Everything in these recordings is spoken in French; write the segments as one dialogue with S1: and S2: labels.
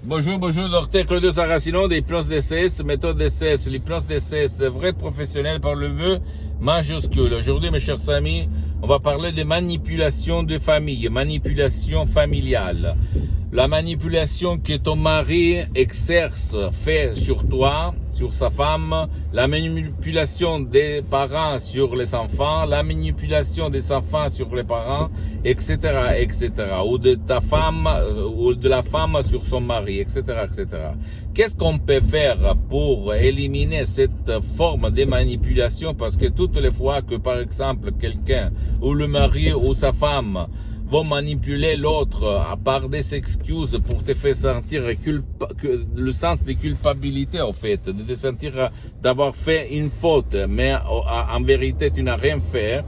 S1: Bonjour, docteur Claudio Saracino d'Hypnose DCS, méthode DCS. L'hypnose DCS, c'est vrai professionnel par le vœu majuscule. Aujourd'hui, mes chers amis, on va parler de manipulation de famille, manipulation familiale. La manipulation que ton mari exerce, fait sur toi, sur sa femme, la manipulation des parents sur les enfants, la manipulation des enfants sur les parents, etc., etc., ou de ta femme, ou de la femme sur son mari, etc., etc. Qu'est-ce qu'on peut faire pour éliminer cette forme de manipulation? Parce que toutes les fois que, par exemple, quelqu'un, ou le mari, ou sa femme, vont manipuler l'autre à part des excuses pour te faire sentir le sens de culpabilité, en fait, de te sentir d'avoir fait une faute, mais en vérité tu n'as rien fait,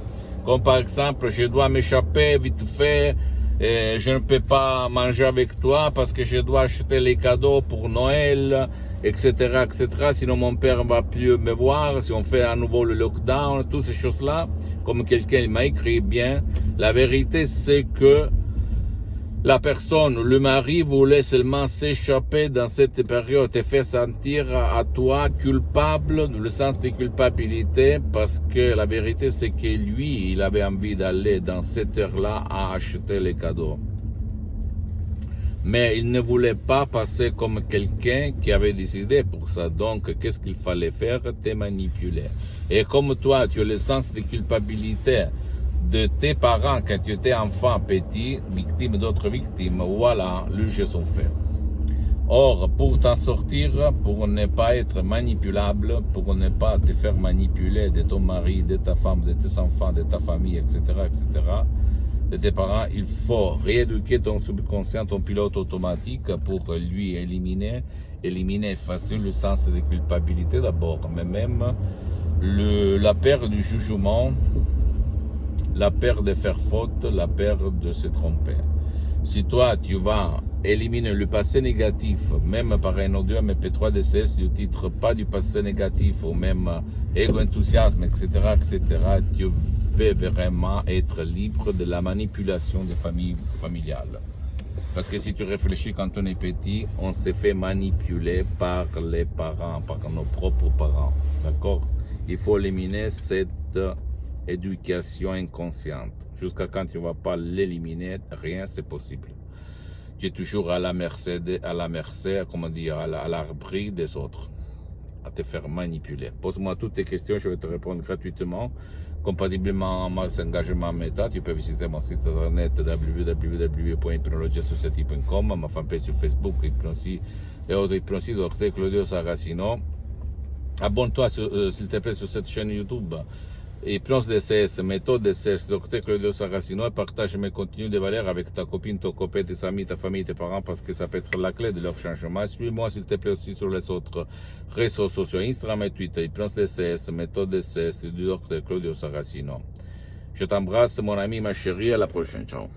S1: comme par exemple je dois m'échapper vite fait, je ne peux pas manger avec toi parce que je dois acheter les cadeaux pour Noël, etc., etc., sinon mon père ne va plus me voir, si on fait à nouveau le lockdown, toutes ces choses-là, comme quelqu'un m'a écrit bien, la vérité c'est que la personne, le mari voulait seulement s'échapper dans cette période et faire sentir à toi culpable, dans le sens de culpabilité, parce que la vérité c'est que lui, il avait envie d'aller dans cette heure-là à acheter les cadeaux. Mais il ne voulait pas passer comme quelqu'un qui avait décidé pour ça. Donc, qu'est-ce qu'il fallait faire? Te manipuler. Et comme toi, tu as le sens de culpabilité de tes parents quand tu étais enfant petit, victime d'autres victimes, voilà, le jeu sont faits. Or, pour t'en sortir, pour ne pas être manipulable, pour ne pas te faire manipuler de ton mari, de ta femme, de tes enfants, de ta famille, etc., etc., de tes parents, il faut rééduquer ton subconscient, ton pilote automatique pour lui éliminer, effacer le sens de culpabilité d'abord, mais même la peur du jugement, la peur de faire faute, la peur de se tromper. Si toi, tu vas éliminer le passé négatif, même par un audio MP3 DCS du titre pas du passé négatif, ou même égo-enthousiasme, etc., etc., tu peux vraiment être libre de la manipulation des familles familiales. Parce que si tu réfléchis, quand on est petit, on se fait manipuler par les parents, par nos propres parents. D'accord? Il faut éliminer cette éducation inconsciente. Jusqu'à quand tu ne vas pas l'éliminer, rien c'est possible. Tu es toujours à la mercé, comment dire, à l'abri des autres, à te faire manipuler. Pose-moi toutes tes questions, je vais te répondre gratuitement. Compatiblement à mon engagement méta, tu peux visiter mon site internet www.hypnologiassociative.com, ma fanpage sur Facebook, Hypnosie et autres Hypnosie, Dr Claudio Saracino. Abonne-toi s'il te plaît sur cette chaîne YouTube. Hypnose DCS, méthode DCS, Dr Claudio Saracino, et partage mes contenus de valeur avec ta copine, ton copain, tes amis, ta famille, tes parents, parce que ça peut être la clé de leur changement. Suis-moi s'il te plaît aussi sur les autres réseaux sociaux, Instagram et Twitter, Hypnose DCS, méthode DCS du Dr Claudio Saracino. Je t'embrasse mon ami, ma chérie, à la prochaine, ciao.